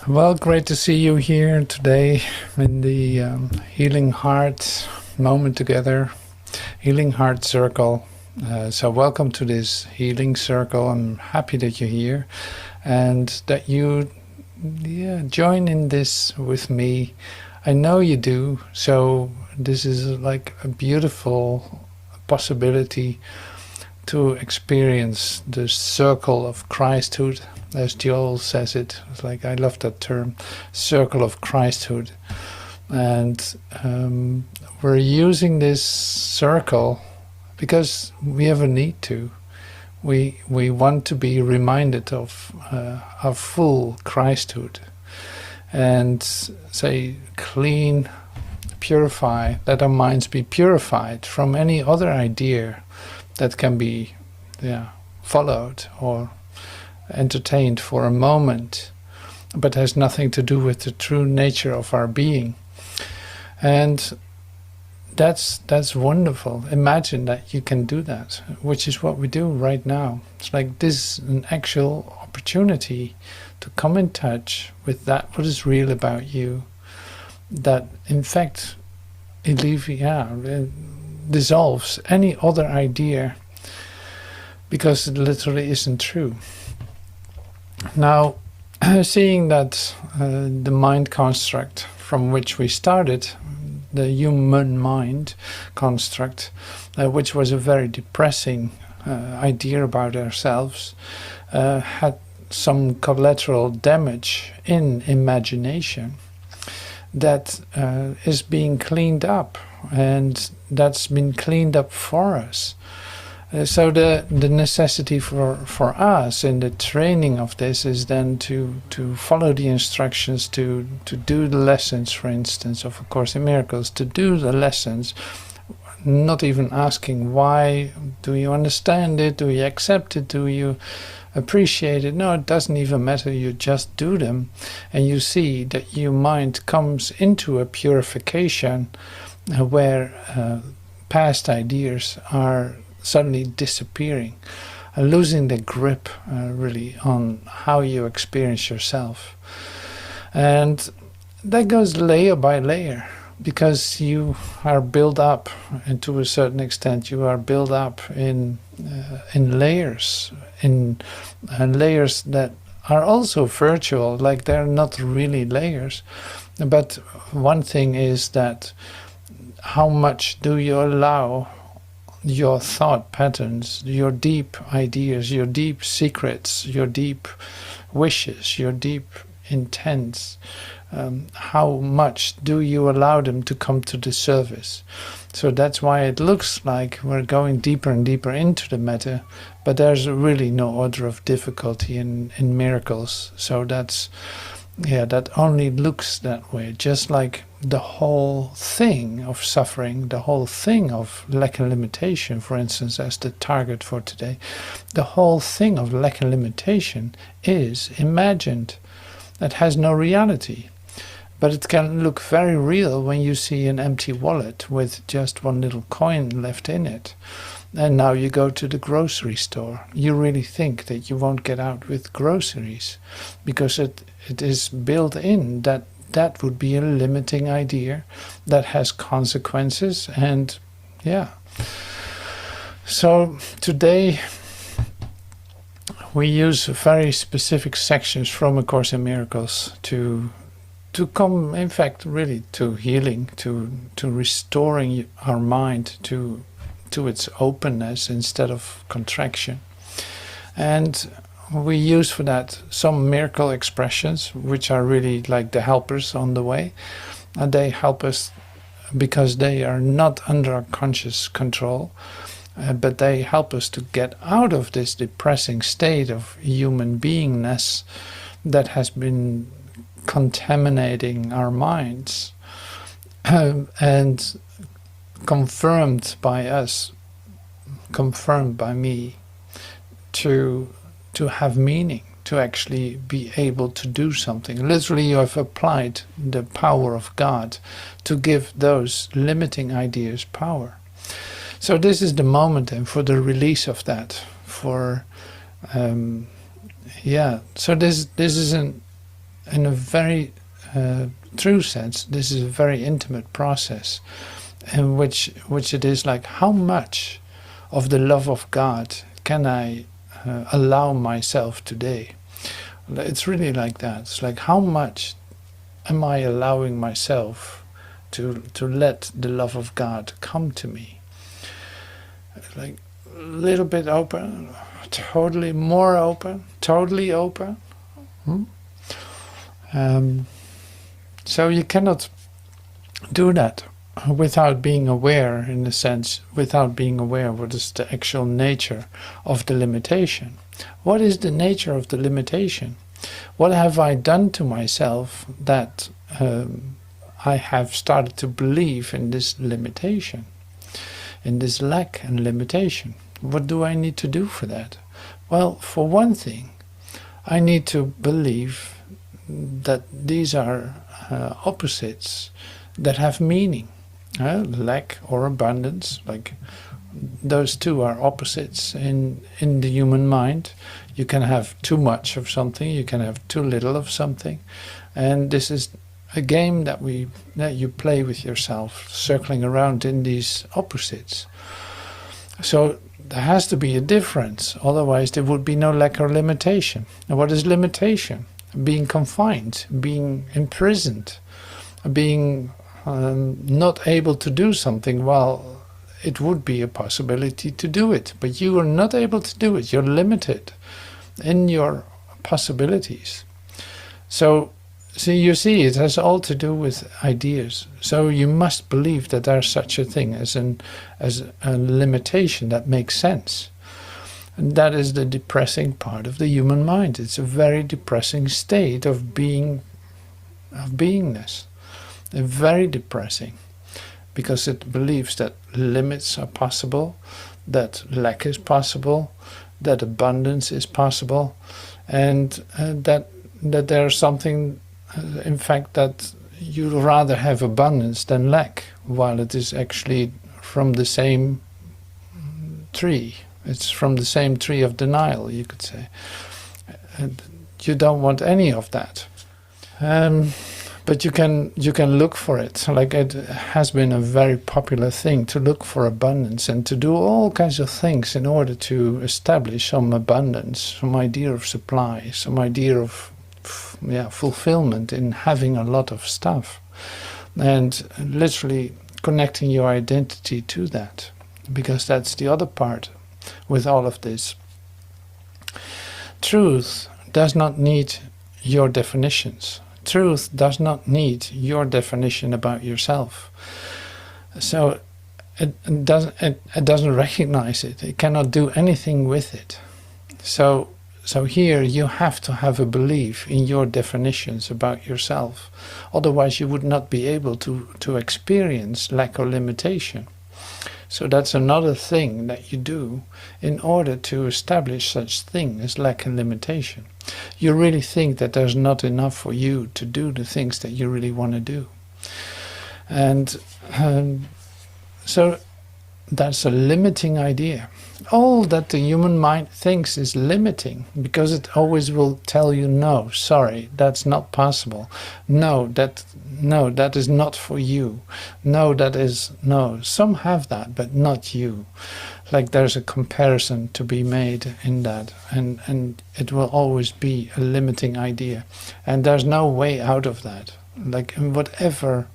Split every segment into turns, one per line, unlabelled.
Well, great to see you here today in the Healing Heart moment together, Healing Heart Circle. So welcome to this Healing Circle. I'm happy that you're here and that you join in this with me. I know you do, so this is like a beautiful possibility to experience the circle of Christhood, as Joel says it. It's like, I love that term, circle of Christhood. And we're using this circle because we have a need to. We want to be reminded of our full Christhood and say, clean, purify, let our minds be purified from any other idea that can be followed or entertained for a moment, but has nothing to do with the true nature of our being. And that's wonderful. Imagine that you can do that, which is what we do right now. It's like this is an actual opportunity to come in touch with that what is real about you, that in fact dissolves any other idea, because it literally isn't true. Now, seeing that the mind construct from which we started, the human mind construct, which was a very depressing idea about ourselves, had some collateral damage in imagination that is being cleaned up, and that's been cleaned up for us. So the necessity for us in the training of this is then to follow the instructions, to do the lessons, for instance, of A Course in Miracles, to do the lessons, not even asking why, do you understand it, do you accept it, do you appreciate it? No, it doesn't even matter. You just do them, and you see that your mind comes into a purification where past ideas are suddenly disappearing, losing the grip really on how you experience yourself. And that goes layer by layer, because you are built up, and to a certain extent you are built up in layers, in layers that are also virtual, like they're not really layers. But one thing is that how much do you allow your thought patterns, your deep ideas, your deep secrets, your deep wishes, your deep intents, how much do you allow them to come to the surface? So that's why it looks like we're going deeper and deeper into the matter, but there's really no order of difficulty in miracles. So that only looks that way, just like the whole thing of suffering, the whole thing of lack and limitation, for instance, as the target for today, the whole thing of lack and limitation is imagined. It has no reality. But it can look very real when you see an empty wallet with just one little coin left in it. And now you go to the grocery store. You really think that you won't get out with groceries, because it is built in that would be a limiting idea that has consequences. And so today we use very specific sections from A Course in Miracles to come, in fact, really to healing, to restoring our mind to its openness instead of contraction. And we use for that some miracle expressions, which are really like the helpers on the way. And they help us because they are not under our conscious control, but they help us to get out of this depressing state of human beingness that has been contaminating our minds, and confirmed by us, confirmed by me, to have meaning, to actually be able to do something. Literally, you have applied the power of God to give those limiting ideas power. So this is the moment then for the release of that, for so this is in a very true sense, this is a very intimate process, in which it is like, how much of the love of God can I allow myself today? It's really like that. It's like, how much am I allowing myself to let the love of God come to me? Like a little bit open, totally more open, totally open. So you cannot do that without being aware, in a sense, without being aware what is the actual nature of the limitation. What is the nature of the limitation? What have I done to myself that I have started to believe in this limitation, in this lack and limitation? What do I need to do for that? Well, for one thing, I need to believe that these are opposites that have meaning. Lack or abundance, like those two are opposites in the human mind. You can have too much of something, you can have too little of something, and this is a game that you play with yourself, circling around in these opposites. So there has to be a difference, otherwise there would be no lack or limitation. And what is limitation? Being confined, being imprisoned, being not able to do something while it would be a possibility to do it, but you are not able to do it. You're limited in your possibilities. So you see, it has all to do with ideas. So you must believe that there's such a thing as a limitation that makes sense. And that is the depressing part of the human mind. It's a very depressing state of beingness. Very depressing, because it believes that limits are possible, that lack is possible, that abundance is possible, and that there's something, in fact, that you'd rather have abundance than lack, while it is actually from the same tree. It's from the same tree of denial, you could say. And you don't want any of that. But you can look for it. Like, it has been a very popular thing to look for abundance and to do all kinds of things in order to establish some abundance, some idea of supply, some idea of fulfillment in having a lot of stuff, and literally connecting your identity to that, because that's the other part with all of this. Truth does not need your definitions. Truth does not need your definition about yourself. So it doesn't recognize it. It cannot do anything with it. So here you have to have a belief in your definitions about yourself. Otherwise you would not be able to experience lack or limitation. So that's another thing that you do in order to establish such thing as lack and limitation. You really think that there's not enough for you to do the things that you really want to do. And so that's a limiting idea. All that the human mind thinks is limiting, because it always will tell you, no, sorry, that's not possible. No, that is not for you. No. Some have that, but not you. Like, there's a comparison to be made in that, and it will always be a limiting idea. And there's no way out of that. Like, whatever,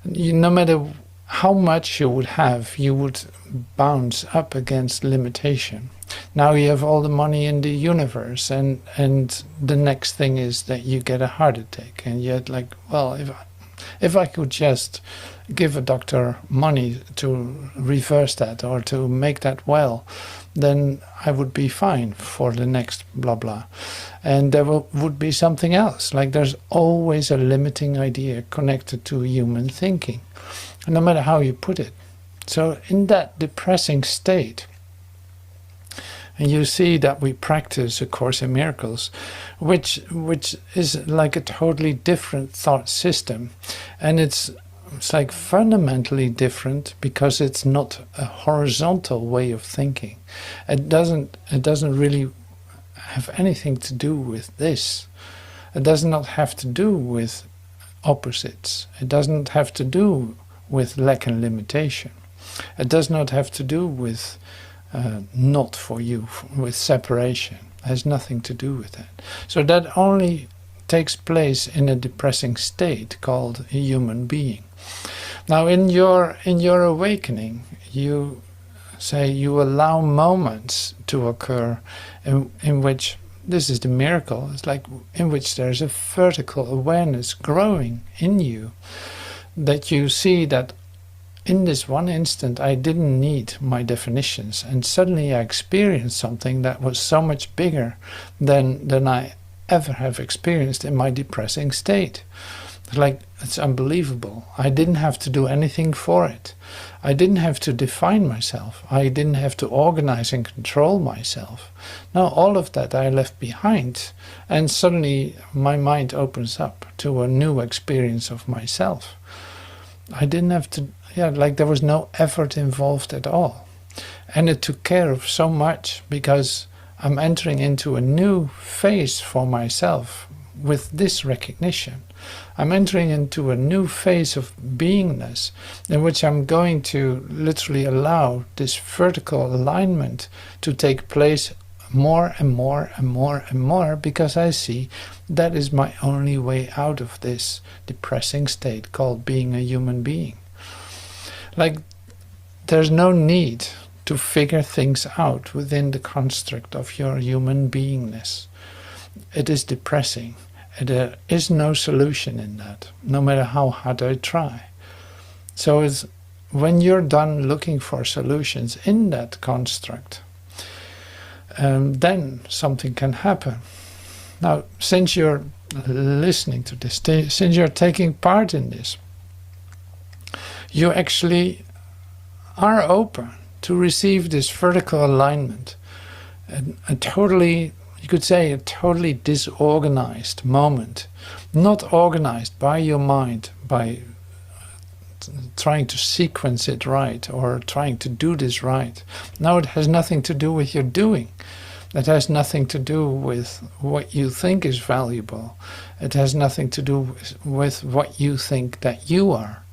no matter how much you would have, you would bounce up against limitation. Now you have all the money in the universe, and the next thing is that you get a heart attack, and yet, like, well, if I could just give a doctor money to reverse that or to make that well, then I would be fine for the next blah blah. And there would be something else. Like, there's always a limiting idea connected to human thinking, no matter how you put it. So in that depressing state, and you see that we practice A Course in Miracles, which is like a totally different thought system, and it's like fundamentally different because it's not a horizontal way of thinking. It doesn't really have anything to do with this. It does not have to do with opposites. It doesn't have to do with lack and limitation. It does not have to do with not for you, with separation. It has nothing to do with that. So that only takes place in a depressing state called a human being. Now in your awakening, you say you allow moments to occur in which, this is the miracle, it's like in which there's a vertical awareness growing in you, that you see that in this one instant I didn't need my definitions, and suddenly I experienced something that was so much bigger than I ever have experienced in my depressing state. Like, it's unbelievable. I didn't have to do anything for it. I didn't have to define myself. I didn't have to organize and control myself. Now all of that I left behind, and suddenly my mind opens up to a new experience of myself. I didn't have to, like there was no effort involved at all. And it took care of so much, because I'm entering into a new phase for myself with this recognition. I'm entering into a new phase of beingness in which I'm going to literally allow this vertical alignment to take place more and more and more and more, because I see that is my only way out of this depressing state called being a human being. Like, there's no need to figure things out within the construct of your human beingness. It is depressing. There is no solution in that, no matter how hard I try. So it's when you're done looking for solutions in that construct, then something can happen. Now, since you're listening to this, since you're taking part in this, you actually are open to receive this vertical alignment, a totally, you could say, a totally disorganized moment, not organized by your mind, by trying to sequence it right or trying to do this right. No, it has nothing to do with your doing. It has nothing to do with what you think is valuable. It has nothing to do with what you think that you are.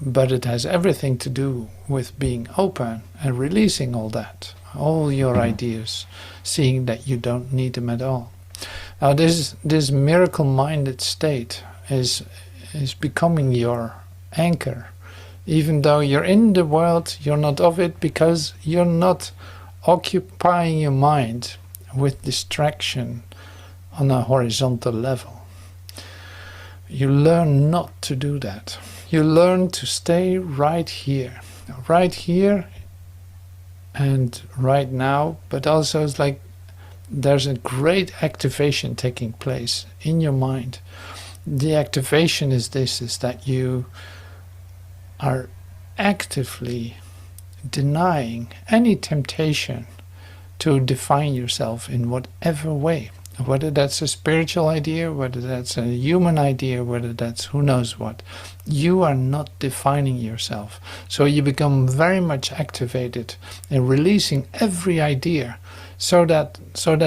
But it has everything to do with being open and releasing all that, all your ideas, seeing that you don't need them at all. Now this miracle-minded state is becoming your anchor. Even though you're in the world, you're not of it, because you're not occupying your mind with distraction on a horizontal level. You learn not to do that. You learn to stay right here and right now, but also it's like there's a great activation taking place in your mind. The activation is this, is that you are actively denying any temptation to define yourself in whatever way, whether that's a spiritual idea, whether that's a human idea, whether that's who knows what. You are not defining yourself. So you become very much activated in releasing every idea, so that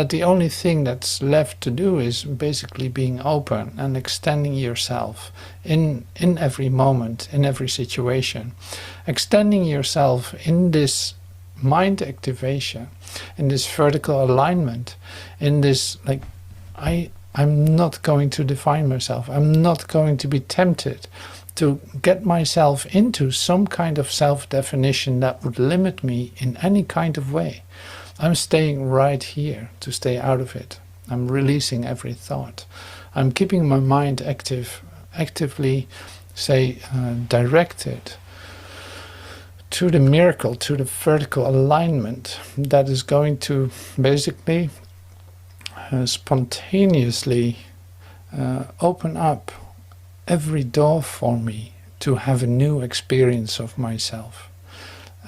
the only thing that's left to do is basically being open and extending yourself in every moment, in every situation. Extending yourself in this mind activation, in this vertical alignment, in this, like, I'm not going to define myself. I'm not going to be tempted to get myself into some kind of self-definition that would limit me in any kind of way. I'm staying right here to stay out of it. I'm releasing every thought. I'm keeping my mind actively, say, directed to the miracle, to the vertical alignment that is going to basically spontaneously open up every door for me to have a new experience of myself.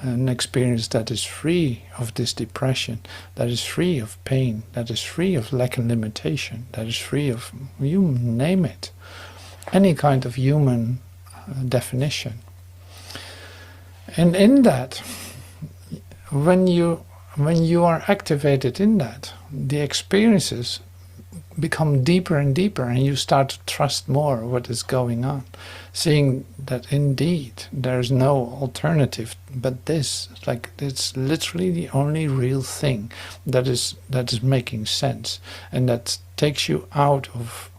An experience that is free of this depression, that is free of pain, that is free of lack and limitation, that is free of, you name it, any kind of human definition. And in that, when you are activated in that, the experiences become deeper and deeper, and you start to trust more what is going on, seeing that indeed there's no alternative but this. Like, it's literally the only real thing that is making sense, and that takes you out of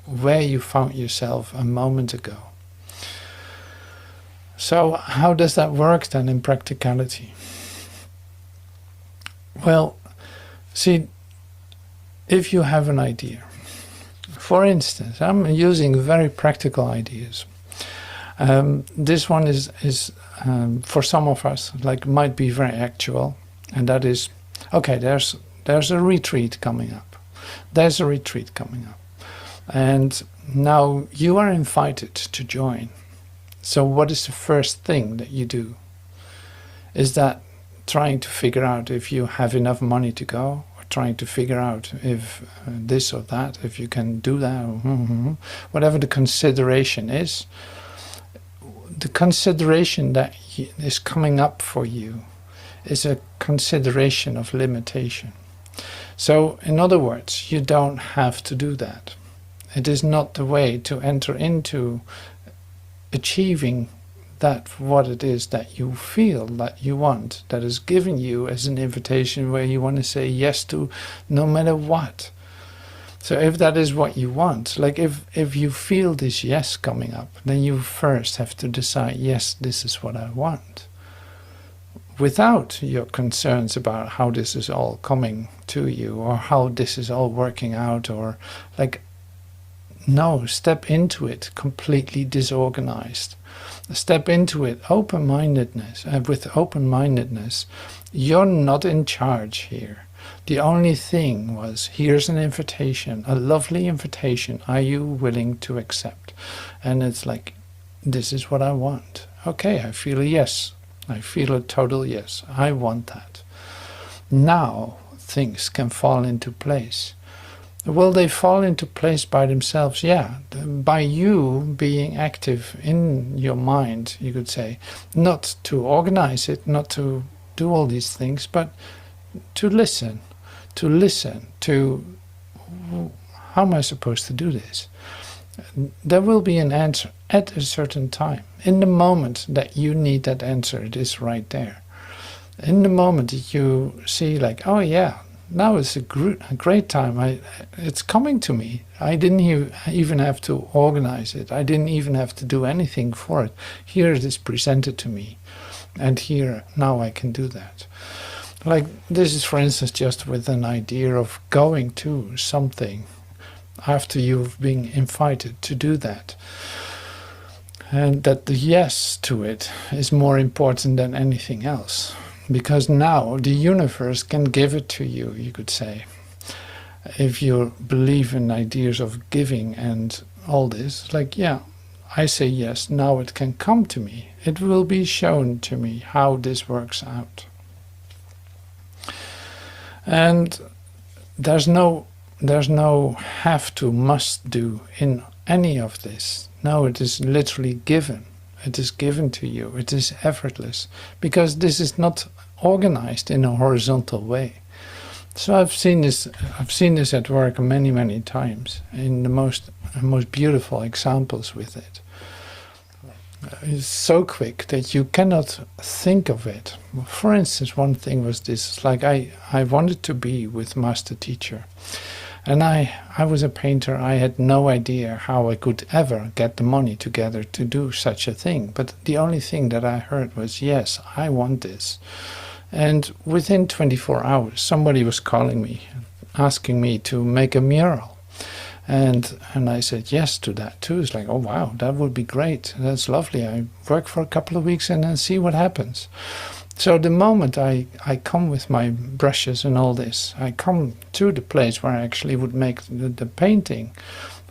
where you found yourself a moment ago. So how does that work then in practicality? Well, see, if you have an idea, for instance, I'm using very practical ideas. This one is for some of us, like, might be very actual, and that is, okay, there's a retreat coming up. There's a retreat coming up. And now you are invited to join. So what is the first thing that you do? Is that trying to figure out if you have enough money to go, or trying to figure out if this or that, if you can do that, or whatever the consideration is, the consideration that is coming up for you is a consideration of limitation. So, in other words, you don't have to do that. It is not the way to enter into achieving that what it is that you feel that you want, that is given you as an invitation where you want to say yes to no matter what. So if that is what you want, like if you feel this yes coming up, then you first have to decide, yes, this is what I want, without your concerns about how this is all coming to you, or how this is all working out, or like, no, step into it completely disorganized. Step into it open-mindedness, and with open-mindedness, you're not in charge here. The only thing was, here's an invitation, a lovely invitation. Are you willing to accept? And it's like, this is what I want. Okay, I feel a yes. I feel a total yes. I want that. Now things can fall into place. Will they fall into place by themselves? Yeah, by you being active in your mind, you could say. Not to organize it, not to do all these things, but to listen to, how am I supposed to do this? There will be an answer at a certain time. In the moment that you need that answer, it is right there. In the moment that you see, like, oh yeah, now is a great time. It's coming to me. I didn't even have to organize it. I didn't even have to do anything for it. Here it is presented to me. And here, now I can do that. Like, this is, for instance, just with an idea of going to something after you've been invited to do that. And that the yes to it is more important than anything else. Because now the universe can give it to you, you could say. If you believe in ideas of giving and all this, like, yeah, I say yes, now it can come to me. It will be shown to me how this works out. And there's no have to, must do in any of this. No, it is literally given. It is given to you. It is effortless, because this is not organized in a horizontal way. So I've seen this at work many times, in the most beautiful examples with it. It's so quick that you cannot think of it. For instance, one thing was this, like, I wanted to be with Master Teacher. And I was a painter. I had no idea how I could ever get the money together to do such a thing. But the only thing that I heard was, yes, I want this. And within 24 hours, somebody was calling me, asking me to make a mural. And I said yes to that too. It's like, oh wow, that would be great. That's lovely. I work for a couple of weeks and then see what happens. So the moment I come with my brushes and all this, I come to the place where I actually would make the painting.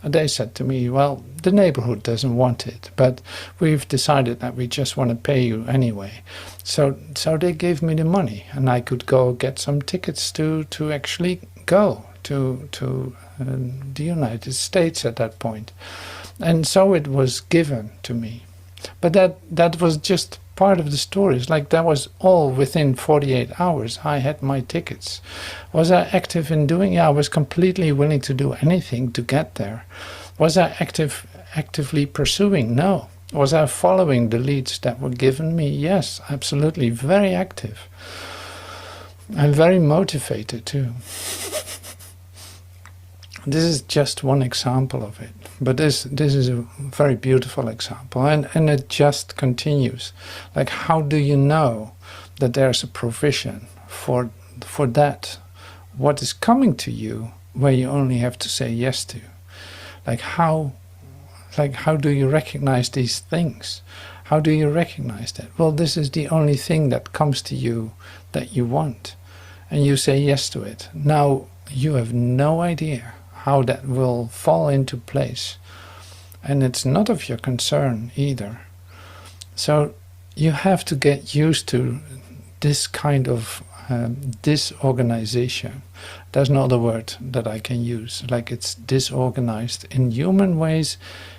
They said to me, well, the neighborhood doesn't want it, but we've decided that we just want to pay you anyway. So they gave me the money, and I could go get some tickets to actually go to the United States at that point. And so it was given to me. But that was just part of the story. It's like that was all within 48 hours. I had my tickets. Was I active in doing? Yeah, I was completely willing to do anything to get there. Was I actively pursuing? No. Was I following the leads that were given me? Yes, absolutely. Very active. I'm very motivated too. This is just one example of it, but this is a very beautiful example, and it just continues. Like, how do you know that there's a provision for that, what is coming to you, where you only have to say yes to? Like how do you recognize these things? How do you recognize that? Well, this is the only thing that comes to you that you want, and you say yes to it. Now, you have no idea how that will fall into place, and it's not of your concern either. So you have to get used to this kind of disorganization. There's no other word that I can use. Like, it's disorganized. In human ways,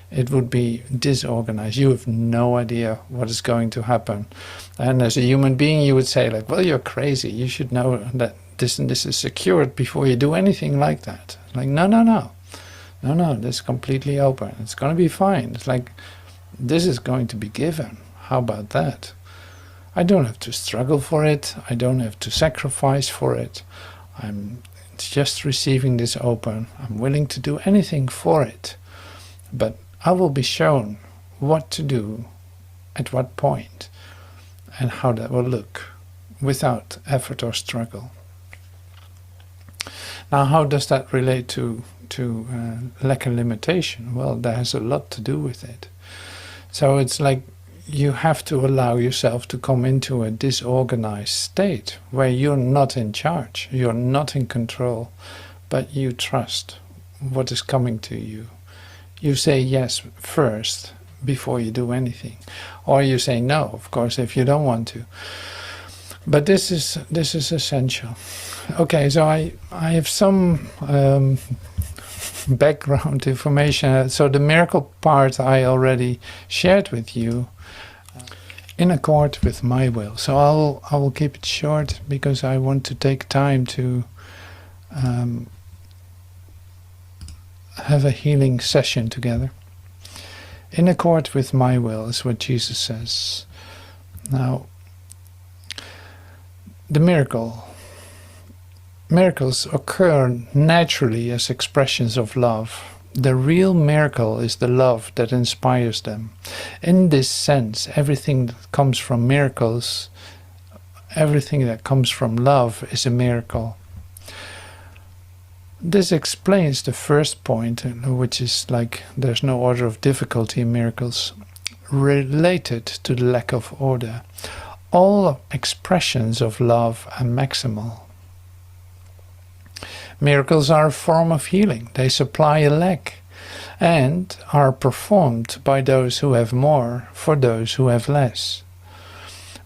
it would be disorganized. You have no idea what is going to happen. And as a human being, you would say, like, well, you're crazy. You should know that this and this is secured before you do anything like that. Like, no, this is completely open. It's going to be fine. It's like, this is going to be given. How about that? I don't have to struggle for it. I don't have to sacrifice for it. I'm just receiving this open. I'm willing to do anything for it. But I will be shown what to do at what point and how that will look without effort or struggle. Now, how does that relate to lack and limitation? Well, that has a lot to do with it. So it's like you have to allow yourself to come into a disorganized state where you're not in charge, you're not in control, but you trust what is coming to you. You say yes first before you do anything, or you say no, of course, if you don't want to. But this is essential. Okay, so I have some background information. So the miracle part I already shared with you, in accord with my will. So I will keep it short because I want to take time to have a healing session together. In accord with my will is what Jesus says. Now, the miracles occur naturally as expressions of love. The real miracle is the love that inspires them. In this sense, everything that comes from miracles, everything that comes from love is a miracle. This explains the first point, which is like there's no order of difficulty in miracles, related to the lack of order. All expressions of love are maximal. Miracles are a form of healing. They supply a lack and are performed by those who have more for those who have less.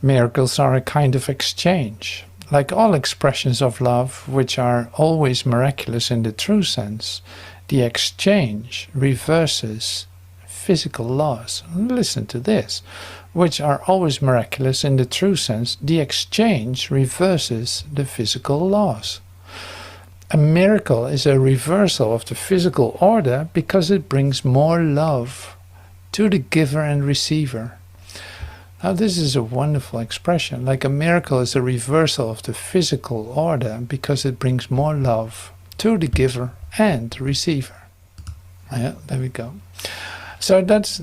Miracles are a kind of exchange. Like all expressions of love, which are always miraculous in the true sense, the exchange reverses physical laws. Listen to this. Which are always miraculous in the true sense, the exchange reverses the physical laws. A miracle is a reversal of the physical order because it brings more love to the giver and receiver. Now, this is a wonderful expression. Like, a miracle is a reversal of the physical order because it brings more love to the giver and receiver. Yeah, there we go. So that's,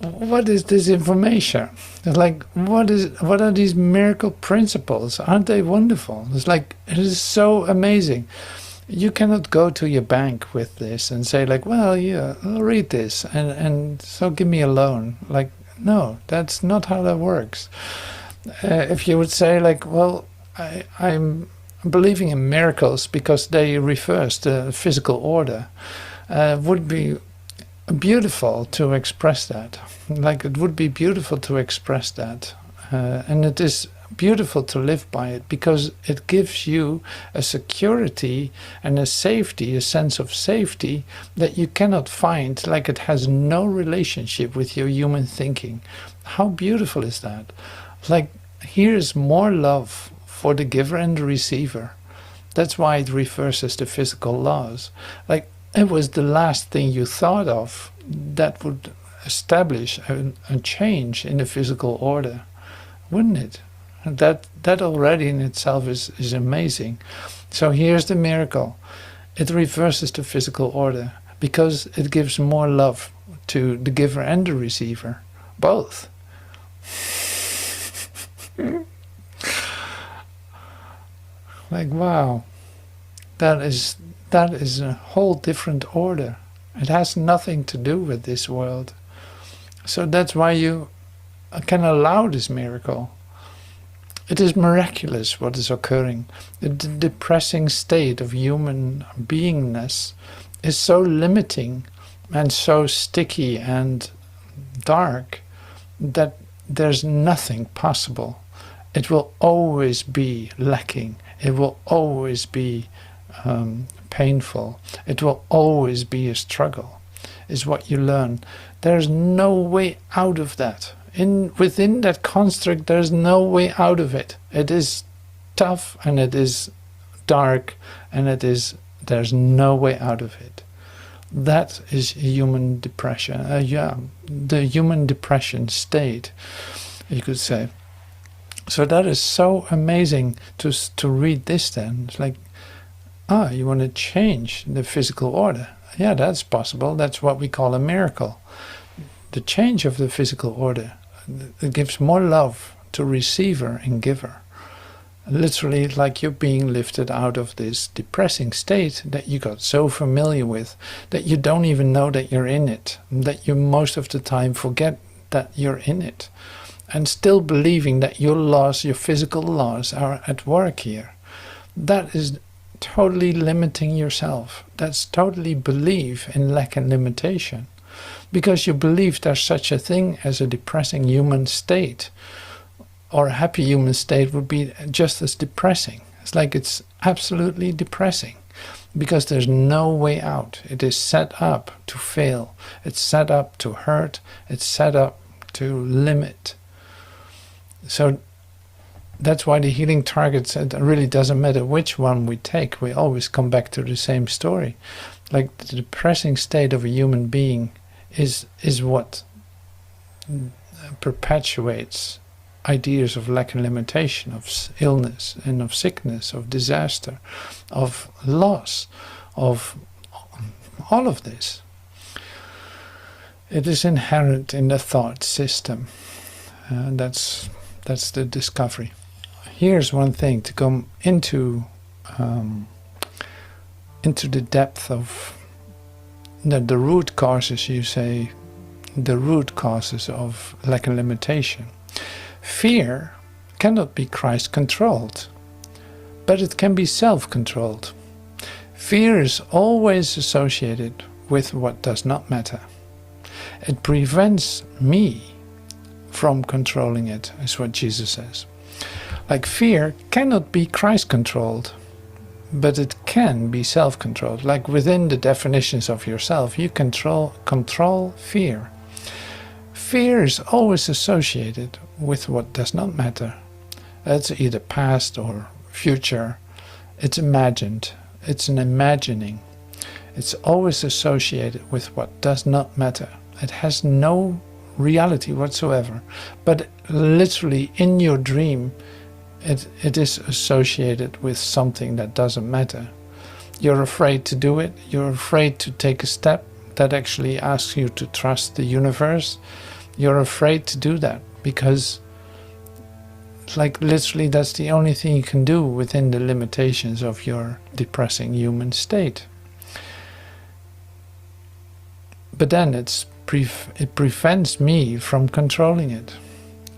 what is this information? It's like, what are these miracle principles? Aren't they wonderful? It's like, it is so amazing. You cannot go to your bank with this and say, like, well, yeah, I'll read this and so give me a loan. Like, no, that's not how that works. If you would say, like, well, I'm believing in miracles because they reverse the physical order, would be beautiful to express that. Like, it would be beautiful to express that. And it is beautiful to live by it, because it gives you a security and a safety, a sense of safety that you cannot find. Like, it has no relationship with your human thinking. How beautiful is that? Like, here's more love for the giver and the receiver. That's why it reverses the physical laws. Like, it was the last thing you thought of that would establish a change in the physical order, wouldn't it? That already in itself is amazing. So here's the miracle. It reverses the physical order because it gives more love to the giver and the receiver, both. Like, wow, that is a whole different order. It has nothing to do with this world. So that's why you can allow this miracle. It is miraculous what is occurring. The depressing state of human beingness is so limiting and so sticky and dark that there's nothing possible. It will always be lacking. It will always be painful. It will always be a struggle, is what you learn. There's no way out of that. Within that construct, there's no way out of it. It is tough and it is dark and there's no way out of it. That is human depression. The human depression state, you could say. So that is so amazing to read this then. It's like, you want to change the physical order. Yeah, that's possible. That's what we call a miracle. The change of the physical order. It gives more love to receiver and giver. Literally, like you're being lifted out of this depressing state that you got so familiar with that you don't even know that you're in it, that you most of the time forget that you're in it, and still believing that your laws, your physical laws, are at work here. That is totally limiting yourself. That's totally belief in lack and limitation, because you believe there's such a thing as a depressing human state, or a happy human state would be just as depressing. It's like it's absolutely depressing because there's no way out. It is set up to fail. It's set up to hurt. It's set up to limit. So that's why the healing targets, it really doesn't matter which one we take. We always come back to the same story. Like, the depressing state of a human being is what perpetuates ideas of lack and limitation, of illness and of sickness, of disaster, of loss, of all of this. It is inherent in the thought system. That's the discovery. Here's one thing to come into the depth of the root causes, you say, the root causes of lack and limitation. Fear cannot be Christ-controlled, but it can be self-controlled. Fear is always associated with what does not matter. It prevents me from controlling it, is what Jesus says. Like, fear cannot be Christ-controlled, but it can be self-controlled. Like, within the definitions of yourself, you control fear. Fear is always associated with what does not matter. It's either past or future. It's imagined. It's an imagining. It's always associated with what does not matter. It has no reality whatsoever. But literally in your dream, it is associated with something that doesn't matter. You're afraid to do it. You're afraid to take a step that actually asks you to trust the universe. You're afraid to do that because, like, literally that's the only thing you can do within the limitations of your depressing human state. But then it prevents me from controlling it.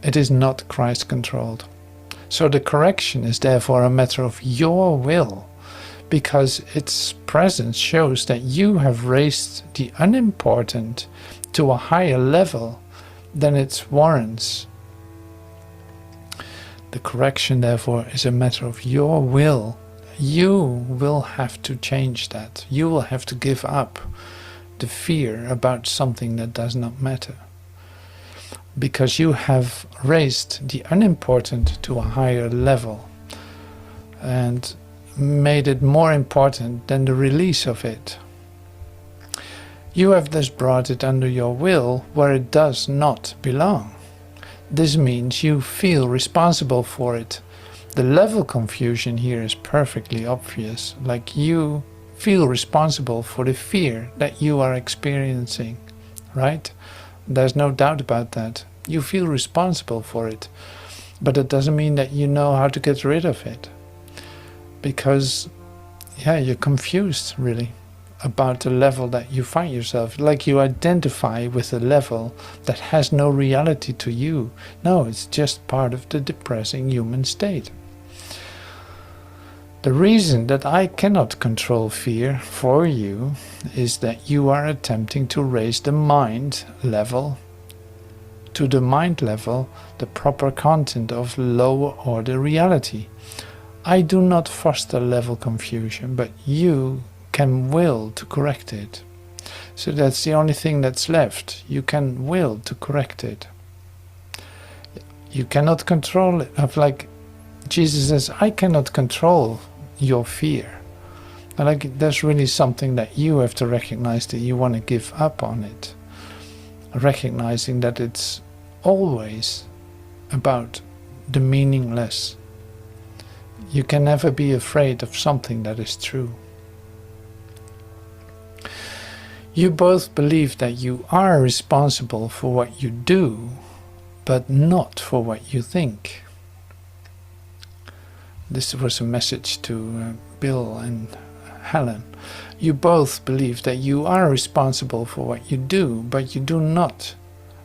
It is not Christ-controlled. So the correction is therefore a matter of your will, because its presence shows that you have raised the unimportant to a higher level than it warrants. The correction, therefore, is a matter of your will. You will have to change that. You will have to give up the fear about something that does not matter. Because you have raised the unimportant to a higher level and made it more important than the release of it. You have thus brought it under your will where it does not belong. This means you feel responsible for it. The level confusion here is perfectly obvious, like you feel responsible for the fear that you are experiencing, right? There's no doubt about that. You feel responsible for it, but it doesn't mean that you know how to get rid of it. Because, yeah, you're confused, really, about the level that you find yourself. Like you identify with a level that has no reality to you. No, it's just part of the depressing human state. The reason that I cannot control fear for you is that you are attempting to raise the mind level to the mind level, the proper content of lower order reality. I do not foster level confusion, but you can will to correct it. So that's the only thing that's left. You can will to correct it. You cannot control it. Like Jesus says, I cannot control your fear. Like there's really something that you have to recognize, that you want to give up on it. Recognizing that it's always about the meaningless. You can never be afraid of something that is true. You both believe that you are responsible for what you do, but not for what you think. This was a message to Bill and Helen. You both believe that you are responsible for what you do, but you do not,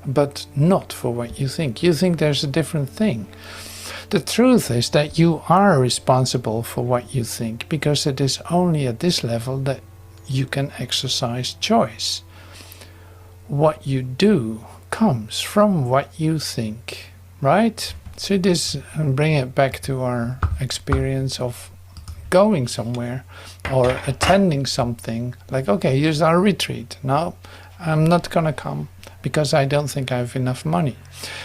but not for what you think. You think there's a different thing. The truth is that you are responsible for what you think, because it is only at this level that you can exercise choice. What you do comes from what you think, right? So this, bring it back to our experience of going somewhere or attending something, like, okay, here's our retreat. No, I'm not gonna come because I don't think I have enough money.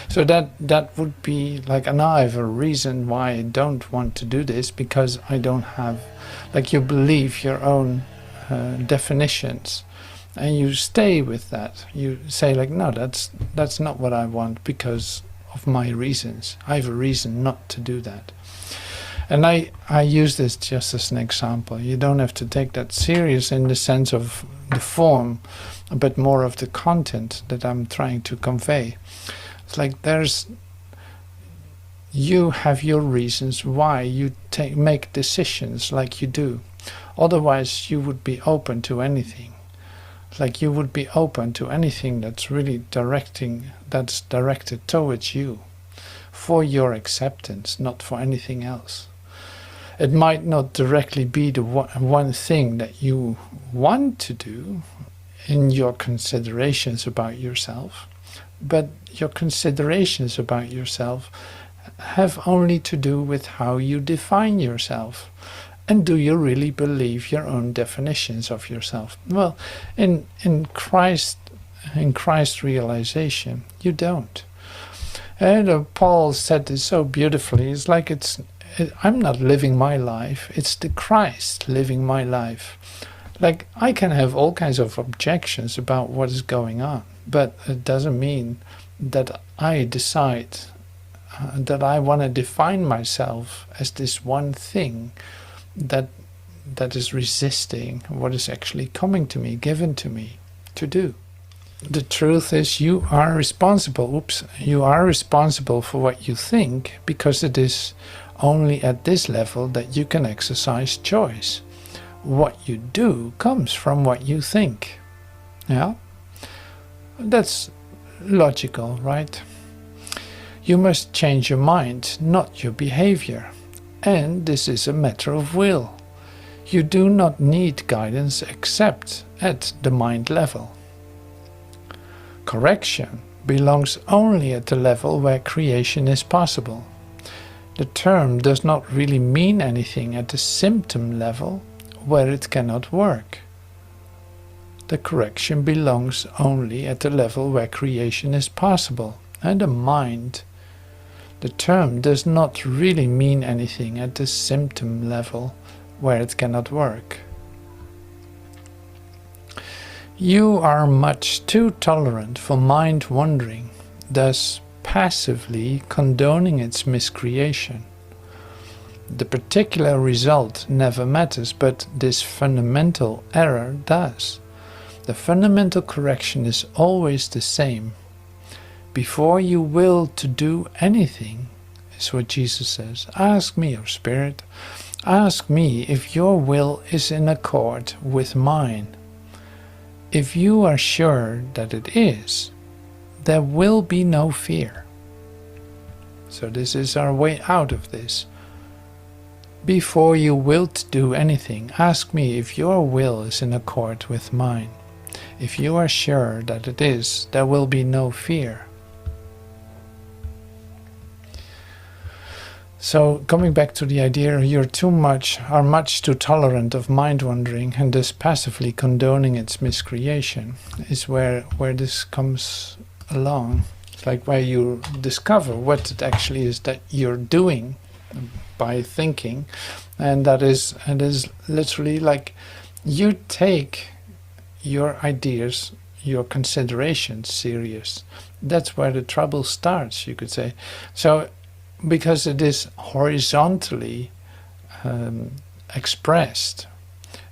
So that would be like, and I have a reason why I don't want to do this, because I don't have, like, you believe your own definitions and you stay with that. You say like, no, that's not what I want because of my reasons. I have a reason not to do that. And I use this just as an example. You don't have to take that serious in the sense of the form, but more of the content that I'm trying to convey. It's like you have your reasons why you make decisions like you do. Otherwise you would be open to anything. Like you would be open to anything that's really directed towards you, for your acceptance, not for anything else. It might not directly be the one thing that you want to do in your considerations about yourself, but your considerations about yourself have only to do with how you define yourself. And do you really believe your own definitions of yourself? Well, in Christ realization, you don't. And Paul said this so beautifully. It's like I'm not living my life. It's the Christ living my life. Like, I can have all kinds of objections about what is going on, but it doesn't mean that I decide that I want to define myself as this one thing that is resisting what is actually coming to me, given to me to do. The truth is you are responsible. You are responsible for what you think, because it is only at this level that you can exercise choice. What you do comes from what you think. Yeah? That's logical, right? You must change your mind, not your behavior. And this is a matter of will. You do not need guidance except at the mind level. Correction belongs only at the level where creation is possible. The term does not really mean anything at the symptom level where it cannot work. The correction belongs only at the level where creation is possible, and the mind. The term does not really mean anything at the symptom level where it cannot work. You are much too tolerant for mind wandering, thus passively condoning its miscreation. The particular result never matters, but this fundamental error does. The fundamental correction is always the same. Before you will to do anything, is what Jesus says, ask me, O Spirit, ask me if your will is in accord with mine. If you are sure that it is, there will be no fear. So this is our way out of this. Before you will to do anything, ask me if your will is in accord with mine. If you are sure that it is, there will be no fear. So coming back to the idea, are much too tolerant of mind wandering and thus passively condoning its miscreation, is where this comes along. It's like where you discover what it actually is that you're doing by thinking, and that is literally like you take your ideas, your considerations serious. That's where the trouble starts, you could say. So because it is horizontally expressed,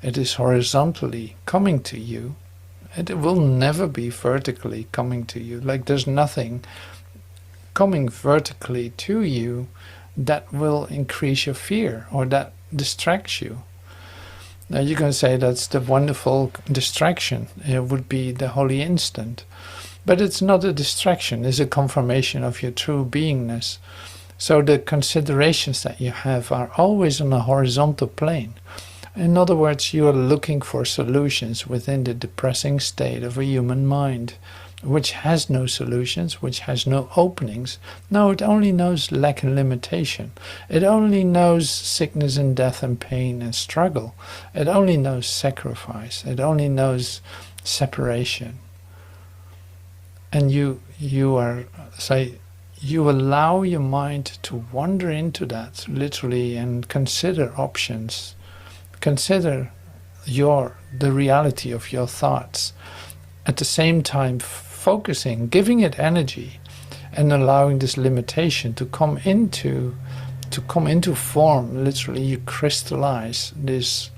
it is horizontally coming to you, and it will never be vertically coming to you. Like there's nothing coming vertically to you that will increase your fear or that distracts you. Now you can say that's the wonderful distraction. It would be the holy instant. But it's not a distraction, it's a confirmation of your true beingness. So the considerations that you have are always on a horizontal plane. In other words, you are looking for solutions within the depressing state of a human mind, which has no solutions, which has no openings. No, it only knows lack and limitation. It only knows sickness and death and pain and struggle. It only knows sacrifice. It only knows separation. And you allow your mind to wander into that, literally, and consider options. Consider the reality of your thoughts. At the same time, focusing, giving it energy, and allowing this limitation to come into form. Literally, you crystallize this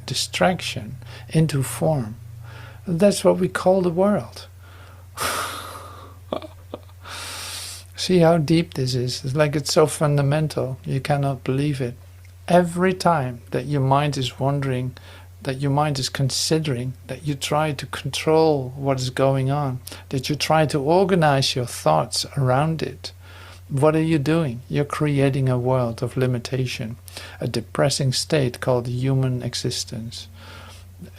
distraction into form. That's what we call the world. See how deep this is? It's like it's so fundamental, you cannot believe it. Every time that your mind is wandering, that your mind is considering, that you try to control what is going on, that you try to organize your thoughts around it, what are you doing? You're creating a world of limitation, a depressing state called human existence.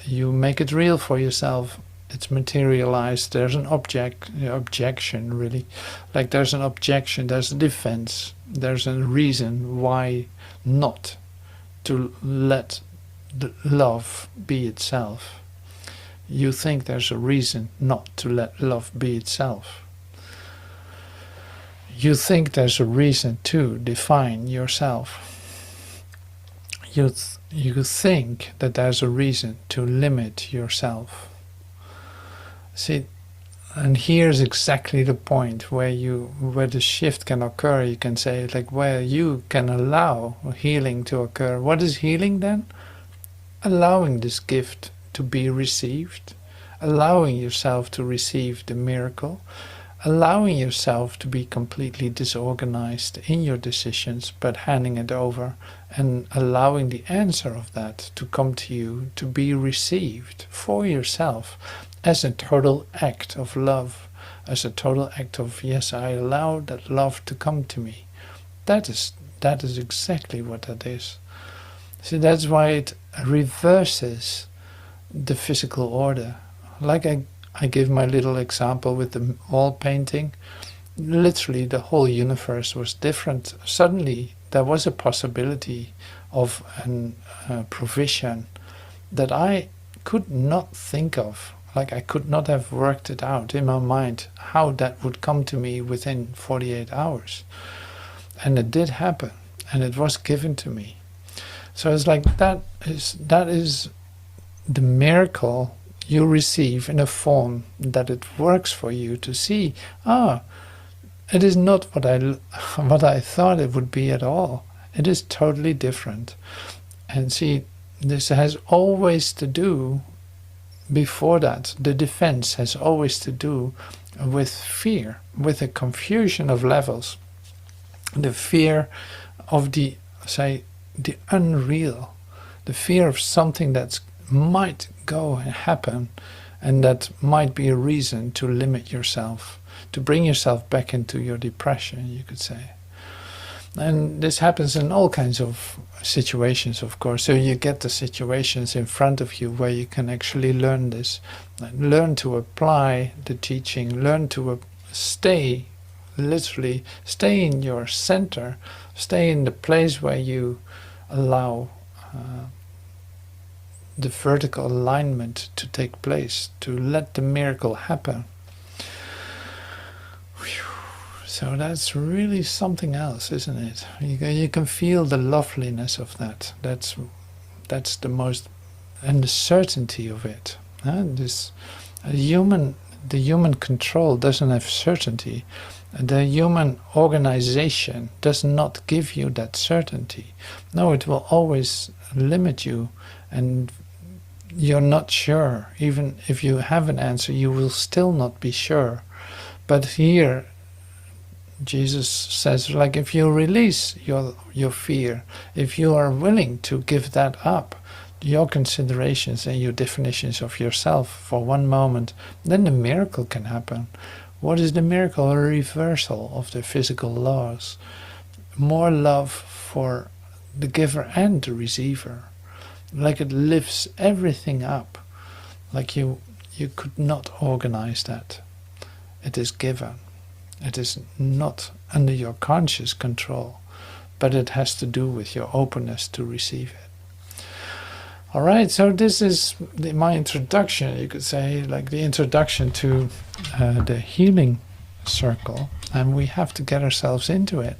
You make it real for yourself. It's materialized. There's an objection, really. Like there's an objection, there's a defense, there's a reason why not to let the love be itself. You think there's a reason not to let love be itself. You think there's a reason to define yourself. You think that there's a reason to limit yourself. See, and here's exactly the point where the shift can occur. You can say, like, where you can allow healing to occur. What is healing then? Allowing this gift to be received, allowing yourself to receive the miracle, allowing yourself to be completely disorganized in your decisions, but handing it over and allowing the answer of that to come to you, to be received for yourself as a total act of love, as a total act of, yes, I allow that love to come to me. That is exactly what that is. See, that's why it reverses the physical order. Like I give my little example with the wall painting. Literally the whole universe was different. Suddenly there was a possibility of a provision that I could not think of. Like, I could not have worked it out in my mind how that would come to me within 48 hours. And it did happen, and it was given to me. So it's like that is the miracle you receive in a form that it works for you to see, it is not what I thought it would be at all. It is totally different. And see, this has always to do, before that, the defense has always to do with fear, with a confusion of levels. The fear of the unreal, the fear of something that might go and happen, and that might be a reason to limit yourself, to bring yourself back into your depression, you could say. And this happens in all kinds of situations, of course. So you get the situations in front of you where you can actually learn this, learn to apply the teaching, learn to literally stay in your center, stay in the place where you allow the vertical alignment to take place, to let the miracle happen. So that's really something else, isn't it? You can feel the loveliness of that. That's the most, and the certainty of it. The human control doesn't have certainty. The human organization does not give you that certainty. No, it will always limit you, and you're not sure. Even if you have an answer, you will still not be sure. But here, Jesus says, like, if you release your fear, if you are willing to give that up, your considerations and your definitions of yourself for one moment, then the miracle can happen. What is the miracle? A reversal of the physical laws. More love for the giver and the receiver. Like, it lifts everything up. Like you could not organize that. It is given. It is not under your conscious control, but it has to do with your openness to receive it. All right, so this is my introduction, you could say, like the introduction to the healing circle, and we have to get ourselves into it.